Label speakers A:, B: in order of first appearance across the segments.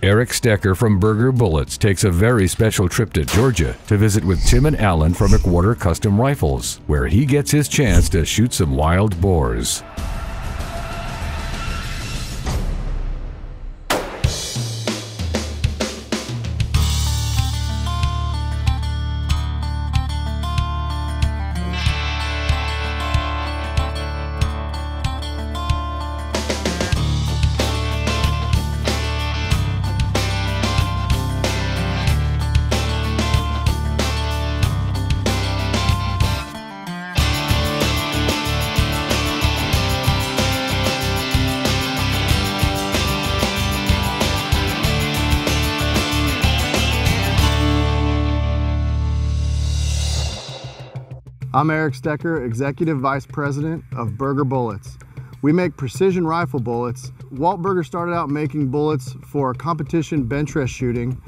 A: Eric Stecker from Berger Bullets takes a very special trip to Georgia to visit with Tim and Alan from McWhorter Custom Rifles, where he gets his chance to shoot some wild boars.
B: I'm Eric Stecker, Executive Vice President of Berger Bullets. We make precision rifle bullets. Walt Berger started out making bullets for competition bench rest shooting.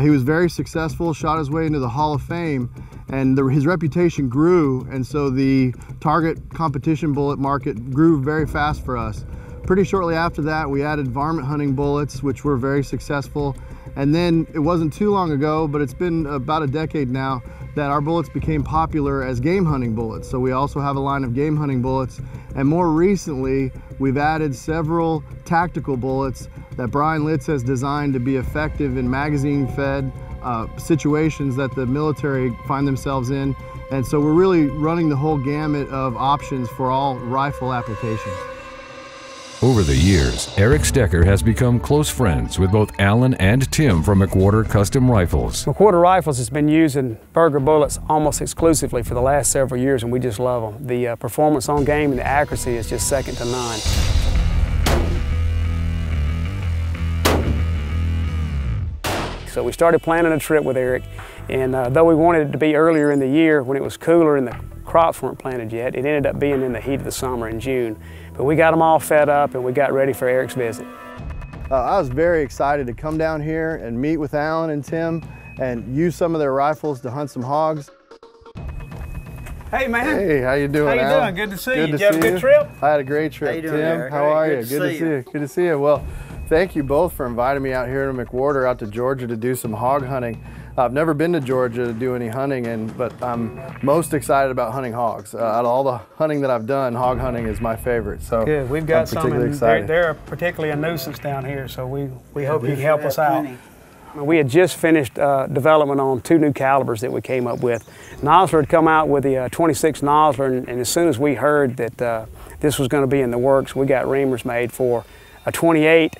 B: He was very successful, shot his way into the Hall of Fame, and his reputation grew, and so the target competition bullet market grew very fast for us. Pretty shortly after that, we added varmint hunting bullets, which were very successful. And then it wasn't too long ago, but it's been about a decade now, that our bullets became popular as game hunting bullets. So we also have a line of game hunting bullets. And more recently, we've added several tactical bullets that Brian Litz has designed to be effective in magazine-fed situations that the military find themselves in. And so we're really running the whole gamut of options for all rifle applications.
A: Over the years, Eric Stecker has become close friends with both Alan and Tim from McWhorter Custom Rifles.
C: McWhorter Rifles has been using Berger bullets almost exclusively for the last several years, and we just love them. The performance on game and the accuracy is just second to none. So we started planning a trip with Eric, and though we wanted it to be earlier in the year when it was cooler and the crops weren't planted yet, it ended up being in the heat of the summer in June. But we got them all fed up and we got ready for Eric's visit.
B: I was very excited to come down here and meet with Alan and Tim and use some of their rifles to hunt some hogs.
C: Hey man.
B: Hey, how you doing,
C: How you
B: Alan?
C: doing? Good to see you. Did you have a good trip?
B: I had a great trip.
D: How you doing,
B: Tim,
D: Eric?
B: how are you?
D: Good to see
B: you. Good to see you. Well, thank you both for inviting me out here to McWhorter, out to Georgia to do some hog hunting. I've never been to Georgia to do any hunting, but I'm most excited about hunting hogs. Out of all the hunting that I've done, hog hunting is my favorite. So
C: good. We've got some, and
B: excited.
C: they're particularly a nuisance down here, so we hope you can help us out. We had just finished development on 2 new calibers that we came up with. Nosler had come out with the 26 Nosler, and as soon as we heard that this was going to be in the works, we got reamers made for a 28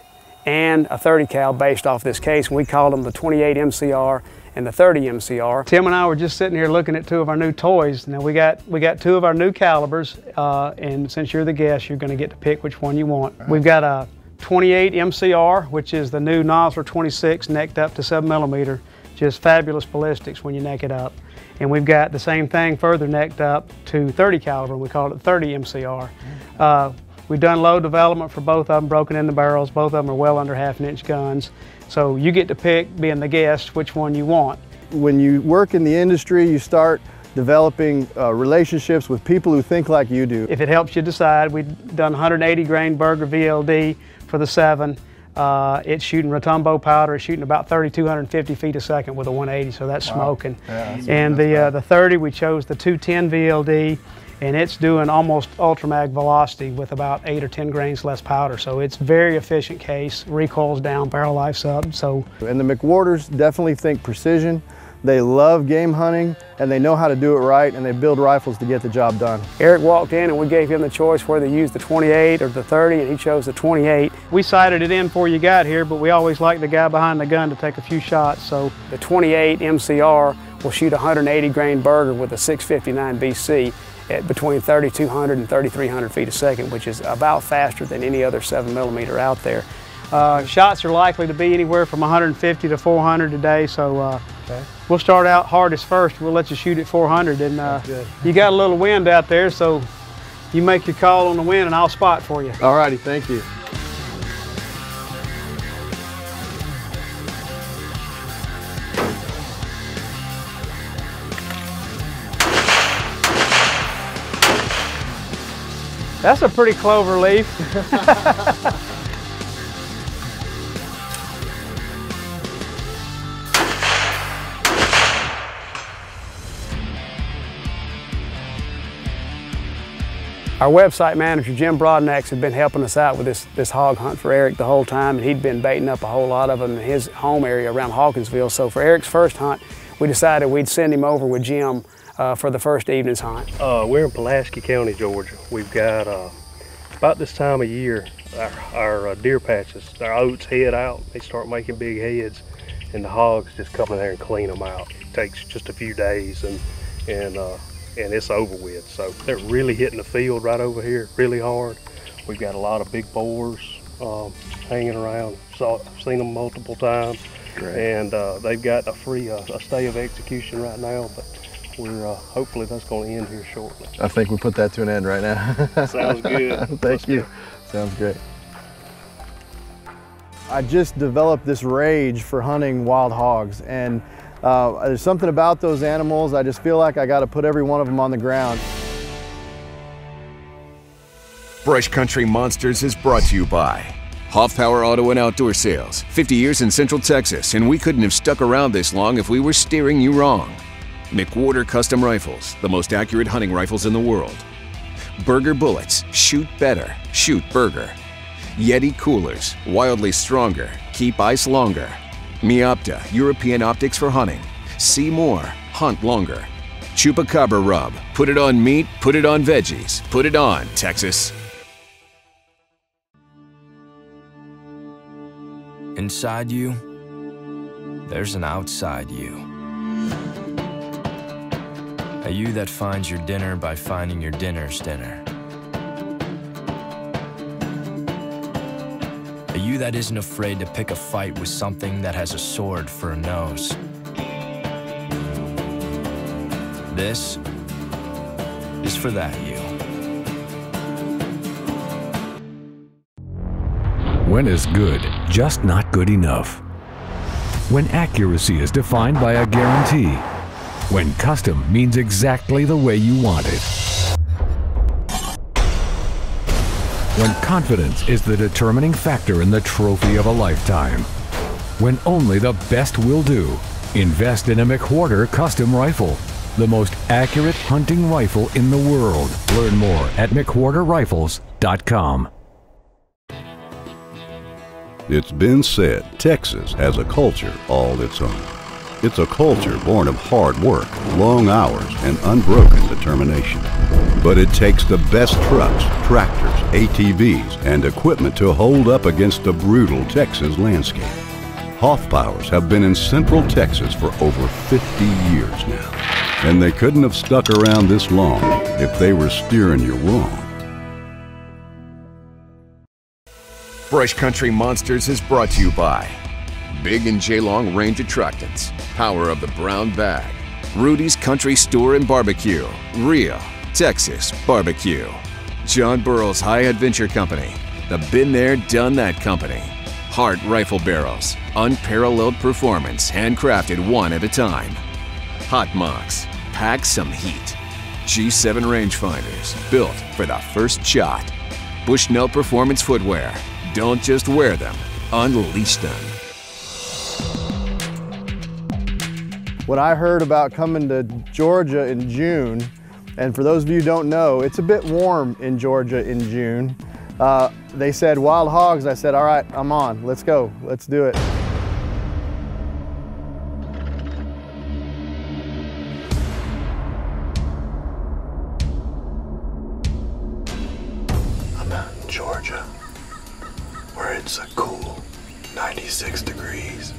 C: and a 30 cal based off this case. We called them the 28 MCR and the 30 MCR. Tim and I were just sitting here looking at 2 of our new toys. Now we got 2 of our new calibers, and since you're the guest, you're going to get to pick which one you want. Right. We've got a 28 MCR, which is the new Nosler 26 necked up to 7mm, just fabulous ballistics when you neck it up. And we've got the same thing further necked up to 30 caliber, and we call it 30 MCR. We've done load development for both of them, broken in the barrels. Both of them are well under 1/2 inch guns. So you get to pick, being the guest, which one you want.
B: When you work in the industry, you start developing relationships with people who think like you do.
C: If it helps you decide, we've done 180 grain Berger VLD for the 7. It's shooting Rotumbo powder. It's shooting about 3,250 feet a second with a 180, so that's smoking.
B: Yeah,
C: and the 30, we chose the 210 VLD, and it's doing almost ultramag velocity with about 8 or 10 grains less powder. So it's very efficient case, recoils down, barrel life's up.
B: And the McWhorters definitely think precision. They love game hunting, and they know how to do it right, and they build rifles to get the job done.
C: Eric walked in and we gave him the choice whether to use the 28 or the 30, and he chose the 28. We sighted it in before you got here, but we always like the guy behind the gun to take a few shots. So the 28 MCR will shoot 180 grain Berger with a 659 BC at between 3,200 and 3,300 feet a second, which is about faster than any other 7mm out there. Shots are likely to be anywhere from 150 to 400 today, so we'll start out hardest first. We'll let you shoot at 400, and you got a little wind out there, so you make your call on the wind and I'll spot for you.
B: All righty, thank you.
C: That's a pretty clover leaf. Our website manager, Jim Broadnax, had been helping us out with this hog hunt for Eric the whole time, and he'd been baiting up a whole lot of them in his home area around Hawkinsville. So for Eric's first hunt, we decided we'd send him over with Jim for the first evening's hunt.
D: We're in Pulaski County, Georgia. We've got, about this time of year, our deer patches, our oats head out. They start making big heads, and the hogs just come in there and clean them out. It takes just a few days, and it's over with. So they're really hitting the field right over here, really hard. We've got a lot of big boars hanging around. I've seen them multiple times.
B: Great.
D: And they've got a stay of execution right now, but we're hopefully that's going to end here shortly.
B: I think we put that to an end right now.
D: Sounds good.
B: Thank you. Sounds great. I just developed this rage for hunting wild hogs, and there's something about those animals. I just feel like I got to put every one of them on the ground.
E: Brush Country Monsters is brought to you by Hoffpower Auto and Outdoor Sales. 50 years in Central Texas, and we couldn't have stuck around this long if we were steering you wrong. McWhorter Custom Rifles, the most accurate hunting rifles in the world. Berger Bullets, shoot better, shoot Berger. Yeti Coolers, wildly stronger, keep ice longer. Miopta, European optics for hunting. See more, hunt longer. Chupacabra Rub, put it on meat, put it on veggies, put it on, Texas.
F: Inside you, there's an outside you. A you that finds your dinner by finding your dinner's dinner. A you that isn't afraid to pick a fight with something that has a sword for a nose. This is for that you.
A: When is good just not good enough? When accuracy is defined by a guarantee. When custom means exactly the way you want it. When confidence is the determining factor in the trophy of a lifetime. When only the best will do. Invest in a McWhorter Custom Rifle, the most accurate hunting rifle in the world. Learn more at McWhorterRifles.com.
G: It's been said Texas has a culture all its own. It's a culture born of hard work, long hours, and unbroken determination. But it takes the best trucks, tractors, ATVs, and equipment to hold up against the brutal Texas landscape. Hoffpowers have been in Central Texas for over 50 years now, and they couldn't have stuck around this long if they were steering you wrong.
E: Brush Country Monsters is brought to you by Big and J-Long Range Attractants, Power of the Brown Bag, Rudy's Country Store and Barbecue, Real Texas Barbecue, John Burroughs High Adventure Company, the Been There, Done That Company, Hart Rifle Barrels, unparalleled performance, handcrafted one at a time, Hot Mox, pack some heat, G7 rangefinders, built for the first shot, Bushnell Performance Footwear, don't just wear them, unleash them.
B: When I heard about coming to Georgia in June, and for those of you who don't know, it's a bit warm in Georgia in June. They said wild hogs. I said, all right, I'm on, let's go, let's do it.
H: I'm out in Georgia, where it's a cool 96 degrees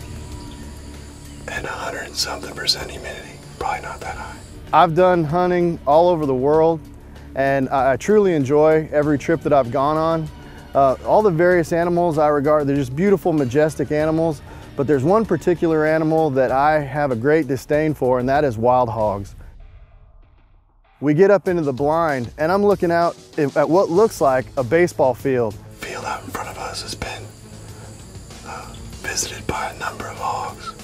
H: and 100-something% humidity. Probably not that high.
B: I've done hunting all over the world, and I truly enjoy every trip that I've gone on. All the various animals I regard, they're just beautiful, majestic animals, but there's one particular animal that I have a great disdain for, and that is wild hogs. We get up into the blind, and I'm looking out at what looks like a baseball field.
H: The field out in front of us has been visited by a number of hogs,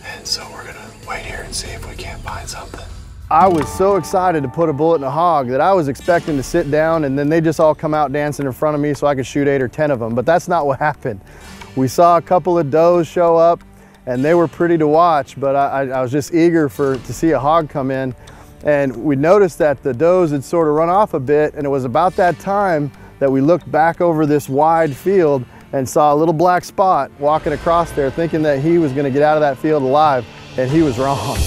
H: and so we're gonna wait here and see if we can't find something.
B: I was so excited to put a bullet in a hog that I was expecting to sit down and then they just all come out dancing in front of me so I could shoot 8 or 10 of them, but that's not what happened. We saw a couple of does show up and they were pretty to watch, but I was just eager to see a hog come in. And we noticed that the does had sort of run off a bit, and it was about that time that we looked back over this wide field and saw a little black spot walking across there, thinking that he was going to get out of that field alive, and he was wrong.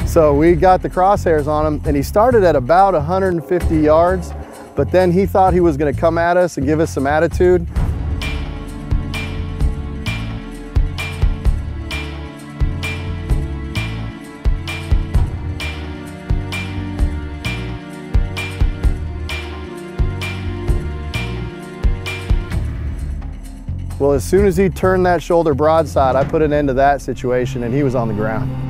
B: So we got the crosshairs on him, and he started at about 150 yards, but then he thought he was going to come at us and give us some attitude. Well, as soon as he turned that shoulder broadside, I put an end to that situation, and he was on the ground.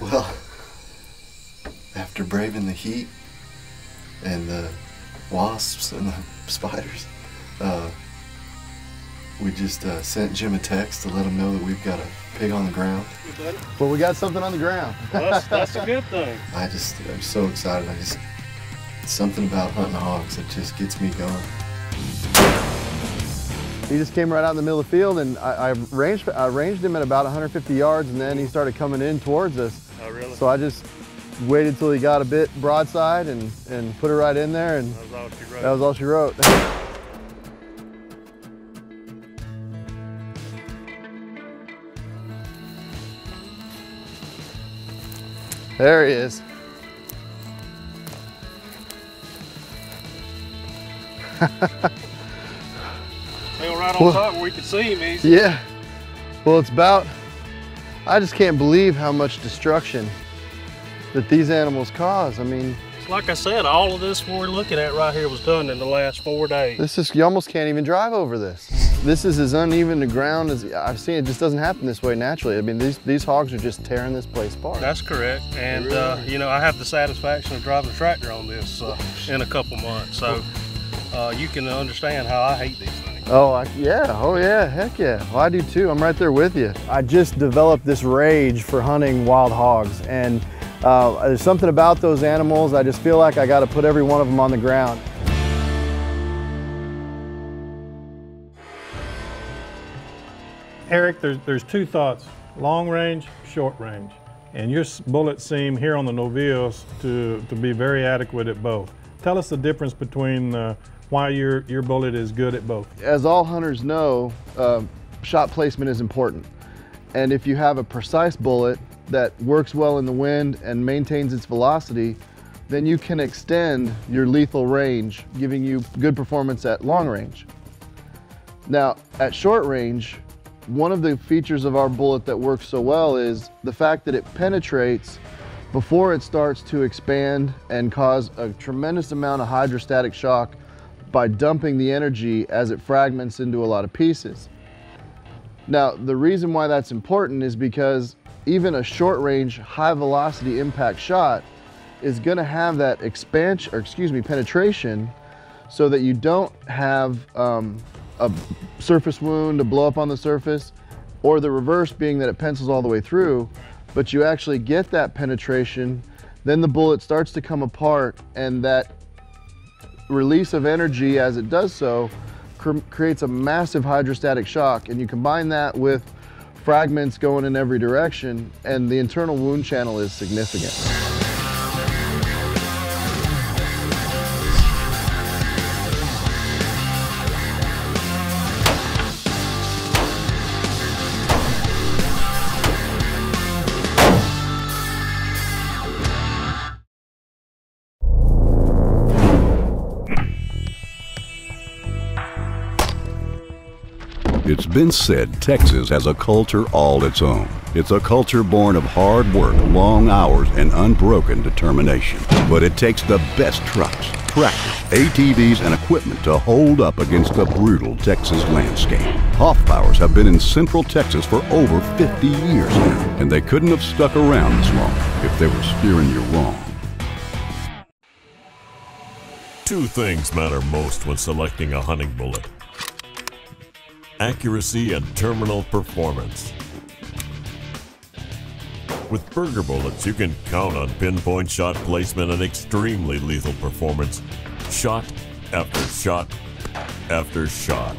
H: Well, after braving the heat and the wasps and the spiders, we just sent Jim a text to let him know that we've got a pig on the ground.
B: Well, we got something on the ground.
D: Well, that's a good thing.
H: I'm so excited. Something about hunting hogs that just gets me going.
B: He just came right out in the middle of the field, and I ranged him at about 150 yards, and then he started coming in towards us.
D: Oh, really?
B: So I just waited till he got a bit broadside and put her right in there, and
D: that was all she wrote.
B: That was all she wrote. There he is.
D: Right on top where we could see him easy.
B: Yeah. Well, it's about, I just can't believe how much destruction that these animals cause. I mean,
D: like I said, all of this we're looking at right here was done in the last 4 days.
B: This is, you almost can't even drive over this. This is as uneven to ground as I've seen. It just doesn't happen this way naturally. I mean, these hogs are just tearing this place apart.
D: That's correct. And, you know, I have the satisfaction of driving a tractor on this in a couple months. So you can understand how I hate these things.
B: Oh, yeah, heck yeah. Well, I do too, I'm right there with you. I just developed this rage for hunting wild hogs, and there's something about those animals, I just feel like I gotta put every one of them on the ground.
I: Eric, there's two thoughts, long range, short range. And your bullets seem here on the Novilles to be very adequate at both. Tell us the difference between why your bullet is good at both.
B: As all hunters know, shot placement is important. And if you have a precise bullet that works well in the wind and maintains its velocity, then you can extend your lethal range, giving you good performance at long range. Now, at short range, one of the features of our bullet that works so well is the fact that it penetrates before it starts to expand and cause a tremendous amount of hydrostatic shock by dumping the energy as it fragments into a lot of pieces. Now, the reason why that's important is because even a short range, high velocity impact shot is gonna have that expansion, or excuse me, penetration, so that you don't have a surface wound to blow up on the surface, or the reverse being that it pencils all the way through, but you actually get that penetration, then the bullet starts to come apart, and that release of energy as it does so creates a massive hydrostatic shock, and you combine that with fragments going in every direction, and the internal wound channel is significant.
G: It's been said Texas has a culture all its own. It's a culture born of hard work, long hours, and unbroken determination. But it takes the best trucks, tractors, ATVs, and equipment to hold up against the brutal Texas landscape. Hoffbauers have been in Central Texas for over 50 years now, and they couldn't have stuck around this long if they were steering you wrong.
J: Two things matter most when selecting a hunting bullet: accuracy and terminal performance. With Berger bullets, you can count on pinpoint shot placement and extremely lethal performance, shot after shot after shot.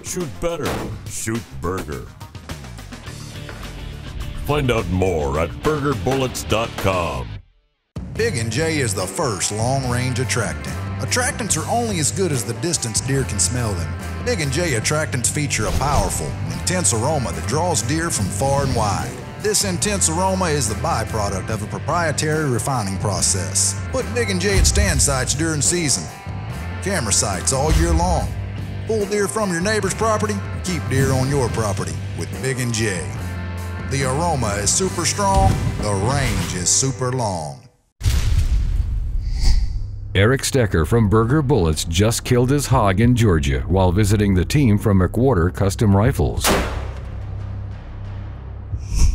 J: Shoot better, shoot Berger. Find out more at bergerbullets.com.
K: Big & J is the first long-range attractant. Attractants are only as good as the distance deer can smell them. Big & J attractants feature a powerful, intense aroma that draws deer from far and wide. This intense aroma is the byproduct of a proprietary refining process. Put Big & J at stand sites during season, camera sites all year long. Pull deer from your neighbor's property, keep deer on your property with Big & J. The aroma is super strong, the range is super long.
A: Eric Stecker from Berger Bullets just killed his hog in Georgia while visiting the team from McWhorter Custom Rifles.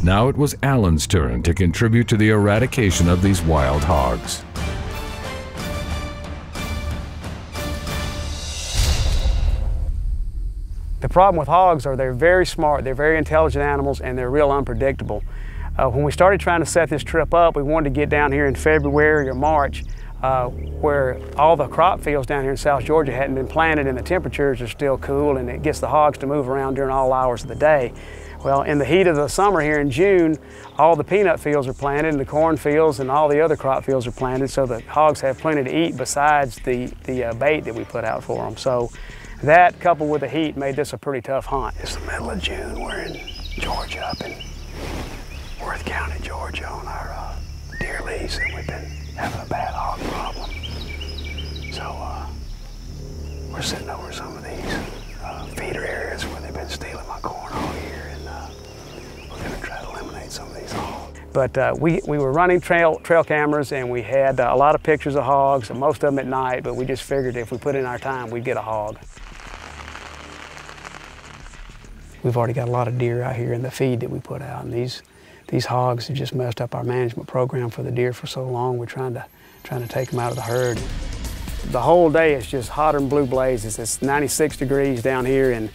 A: Now it was Alan's turn to contribute to the eradication of these wild hogs.
C: The problem with hogs are they're very smart, they're very intelligent animals, and they're real unpredictable. When we started trying to set this trip up, we wanted to get down here in February or March where all the crop fields down here in South Georgia hadn't been planted and the temperatures are still cool and it gets the hogs to move around during all hours of the day. Well, in the heat of the summer here in June, all the peanut fields are planted and the corn fields and all the other crop fields are planted, so the hogs have plenty to eat besides the bait that we put out for them. So that, coupled with the heat, made this a pretty tough hunt. It's the middle of June. We're in Georgia, up in Worth County, Georgia, on our deer lease, and we've been having a bad hog problem. So we're sitting over some of these feeder areas where they've been stealing my corn all year, and we're going to try to eliminate some of these hogs. But we were running trail cameras, and we had a lot of pictures of hogs, and most of them at night, but we just figured if we put in our time, we'd get a hog. We've already got a lot of deer out here in the feed that we put out, and these hogs have just messed up our management program for the deer for so long. We're trying to take them out of the herd. The whole day is just hotter than blue blazes. It's 96 degrees down here, and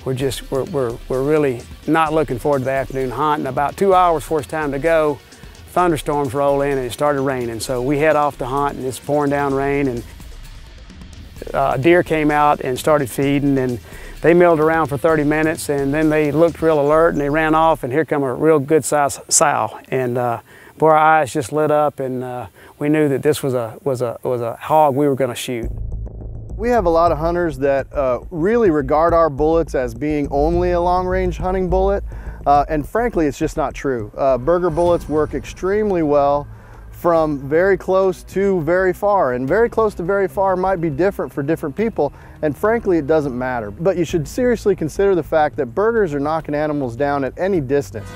C: we're really not looking forward to the afternoon hunt. And about 2 hours before it's time to go, thunderstorms roll in and it started raining. So we head off to hunt, and it's pouring down rain, and deer came out and started feeding, and they milled around for 30 minutes, and then they looked real alert and they ran off, and here come a real good size sow. And boy, our eyes just lit up, and we knew that this was a hog we were going to shoot.
B: We have a lot of hunters that really regard our bullets as being only a long-range hunting bullet, and frankly, it's just not true. Berger bullets work extremely well from very close to very far, and very close to very far might be different for different people, and frankly, it doesn't matter. But you should seriously consider the fact that Bergers are knocking animals down at any distance.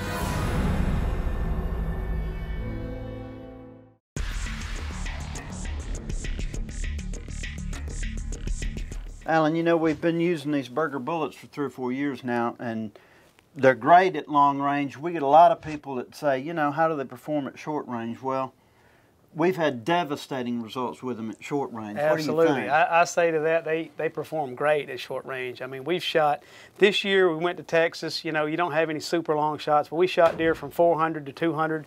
L: Alan, you know, we've been using these Berger bullets for 3 or 4 years now, and they're great at long range. We get a lot of people that say, you know, how do they perform at short range? Well, we've had devastating results with them at short range.
C: Absolutely.
L: What do you think?
C: I say to that, they perform great at short range. I mean, we've shot, this year we went to Texas, you know, you don't have any super long shots, but we shot deer from 400 to 200,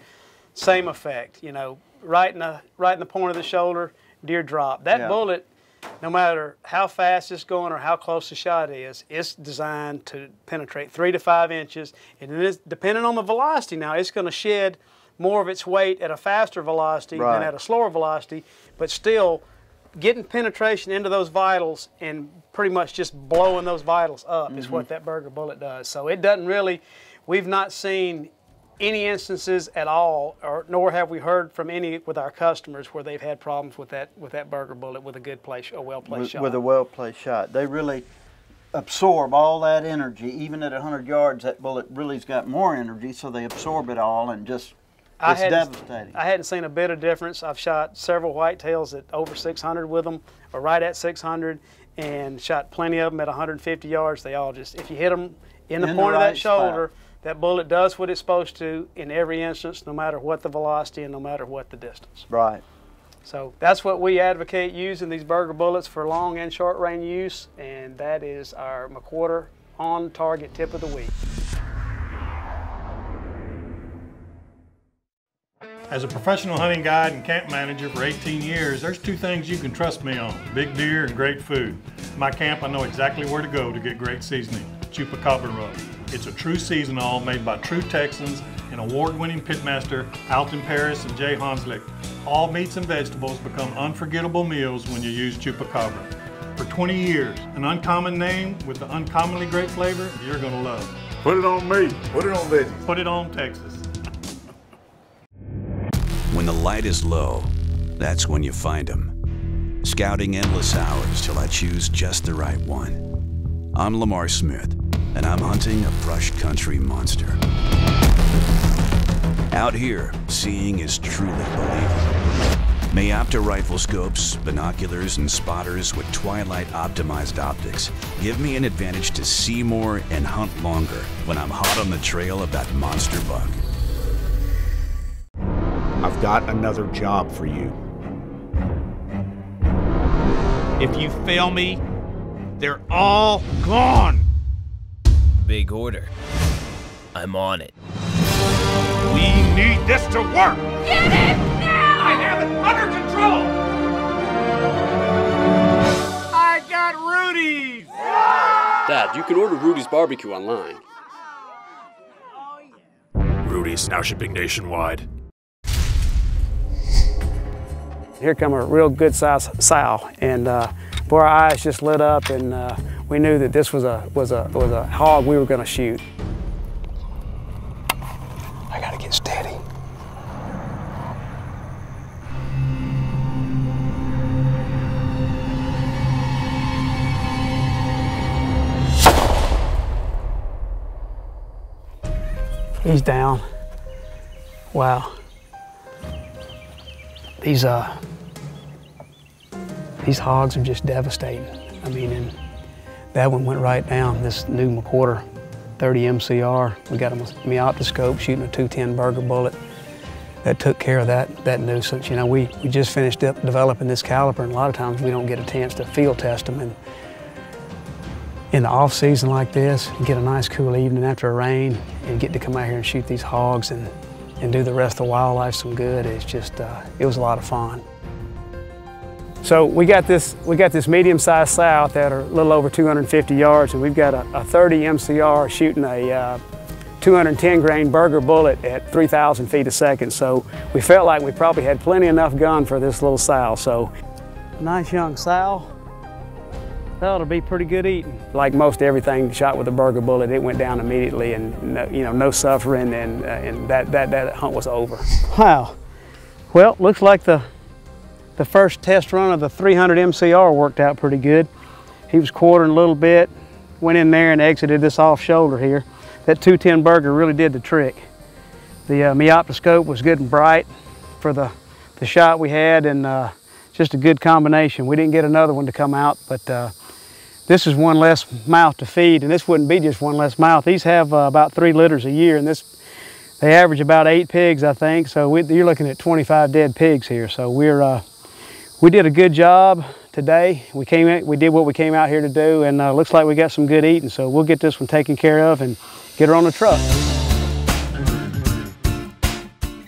C: same effect, you know, right in the point of the shoulder, deer drop. That bullet, no matter how fast it's going or how close the shot is, it's designed to penetrate 3 to 5 inches, and it is, depending on the velocity now, it's going to shed more of its weight at a faster velocity than at a slower velocity, but still getting penetration into those vitals and pretty much just blowing those vitals up is what that Berger bullet does. So it doesn't really, we've not seen any instances at all, or nor have we heard from any with our customers where they've had problems with that Berger bullet with a good place, a well-placed shot.
L: With a well-placed shot. They really absorb all that energy. Even at 100 yards, that bullet really's got more energy, so they absorb it all and just It's devastating.
C: I hadn't seen a bit of difference. I've shot several whitetails at over 600 with them, or right at 600, and shot plenty of them at 150 yards. They all just, if you hit them in the point of that shoulder, that bullet does what it's supposed to in every instance, no matter what the velocity and no matter what the distance.
L: Right.
C: So that's what we advocate using these Berger bullets for long and short range use, and that is our McWhorter on target tip of the week.
I: As a professional hunting guide and camp manager for 18 years, there's two things you can trust me on: big deer and great food. In my camp, I know exactly where to go to get great seasoning: Chupacabra rub. It's a true seasonal made by true Texans and award-winning pitmaster Alton Paris and Jay Hanslick. All meats and vegetables become unforgettable meals when you use Chupacabra. For 20 years, an uncommon name with the uncommonly great flavor you're gonna love.
M: Put it on me. Put it on veggies.
I: Put it on Texas.
N: When the light is low, that's when you find them. Scouting endless hours till I choose just the right one. I'm Lamar Smith, and I'm hunting a brush country monster. Out here, seeing is truly believing. McWhorter rifle scopes, binoculars, and spotters with twilight-optimized optics give me an advantage to see more and hunt longer when I'm hot on the trail of that monster buck.
O: I've got another job for you.
P: If you fail me, they're all gone.
Q: Big order. I'm on it.
P: We need this to work.
R: Get it now!
P: I have it under control. I got Rudy's.
S: Dad, you can order Rudy's Barbecue online.
T: Rudy's now shipping nationwide.
C: Here come a real good size sow, and boy, our eyes just lit up, and we knew that this was a hog we were going to shoot. I got to get steady. He's down. Wow. These hogs are just devastating. I mean, and that one went right down. This new McWhorter 30 MCR. We got him with McWhorter scope shooting a 210 Berger bullet. That took care of that nuisance. You know, we just finished up developing this caliper, and a lot of times we don't get a chance to field test them. And in the off season like this, you get a nice cool evening after a rain and get to come out here and shoot these hogs and do the rest of the wildlife some good. It's just, it was a lot of fun. So we got this medium-sized sow out that are a little over 250 yards, and we've got a 30 MCR shooting a 210 grain Berger bullet at 3,000 feet a second. So we felt like we probably had plenty enough gun for this little sow. So nice young sow. That ought to be pretty good eating. Like most everything shot with a Berger bullet, it went down immediately, and no suffering, and that hunt was over. Wow. Well, looks like the first test run of the 300 MCR worked out pretty good. He was quartering a little bit, went in there and exited this off shoulder here. That 210 Berger really did the trick. The McWhorter scope was good and bright for the shot we had, and just a good combination. We didn't get another one to come out, but this is one less mouth to feed, and this wouldn't be just one less mouth. These have about 3 litters a year, and they average about 8 pigs, I think. So you're looking at 25 dead pigs here. So we did a good job today. We did what we came out here to do, and looks like we got some good eating. So we'll get this one taken care of and get her on the truck.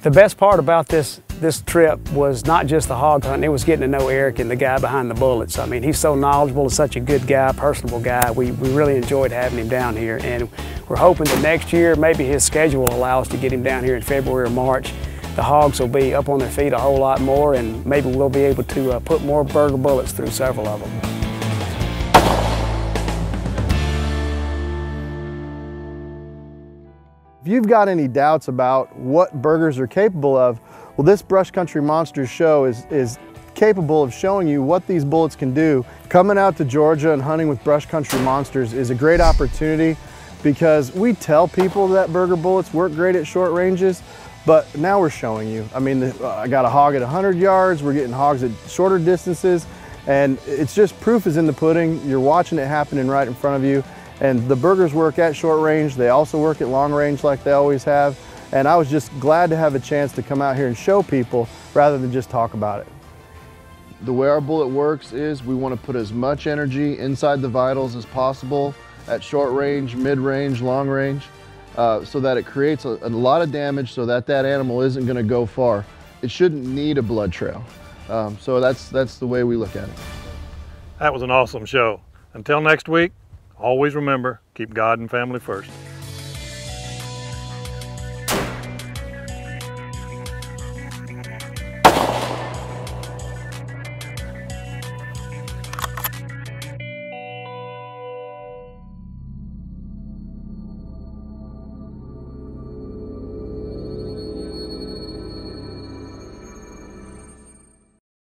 C: The best part about this trip was not just the hog hunting, it was getting to know Eric and the guy behind the bullets. I mean, he's so knowledgeable and such a good guy, personable guy. We really enjoyed having him down here, and we're hoping that next year, maybe his schedule will allow us to get him down here in February or March. The hogs will be up on their feet a whole lot more, and maybe we'll be able to put more Berger bullets through several of them.
B: If you've got any doubts about what Bergers are capable of, well, this Brush Country Monsters show is capable of showing you what these bullets can do. Coming out to Georgia and hunting with Brush Country Monsters is a great opportunity, because we tell people that Berger bullets work great at short ranges, But now we're showing you. I mean, I got a hog at 100 yards, we're getting hogs at shorter distances, and it's just proof is in the pudding. You're watching it happening right in front of you. And the Bergers work at short range. They also work at long range like they always have. And I was just glad to have a chance to come out here and show people rather than just talk about it. The way our bullet works is we want to put as much energy inside the vitals as possible at short range, mid range, long range. So that it creates a lot of damage so that that animal isn't going to go far. It shouldn't need a blood trail. So that's the way we look at it.
I: That was an awesome show. Until next week, always remember, keep God and family first.